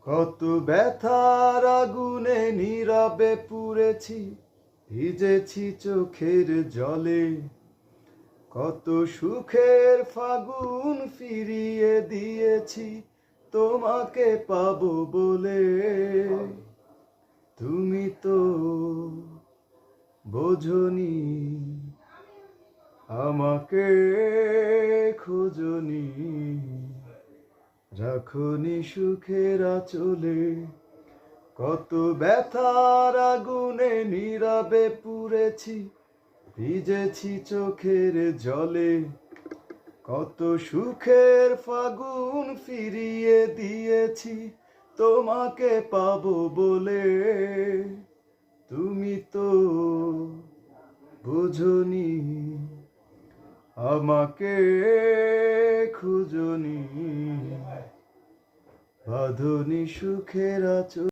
কত ব্যথার আগুনে নীরবে পুড়েছি, ভিজেছি চোখের জলে। কত সুখের ফাগুন ফিরিয়ে দিয়েছি তোমাকে পাবো বলে। তুমি তো বোঝনি, আমাকে খোঁজনি, রাখনি সুখের আঁচলে। কত ব্যথার আগুনে নীরবে পুড়েছি, ভিজেছি চোখের জলে। কত সুখের ফাগুন ফিরিয়ে দিয়েছি তোমাকে পাবো বলে। তুমি তো বোঝনি, আমাকে খুঁজনি, বাঁধনি সুখের আঁচলে।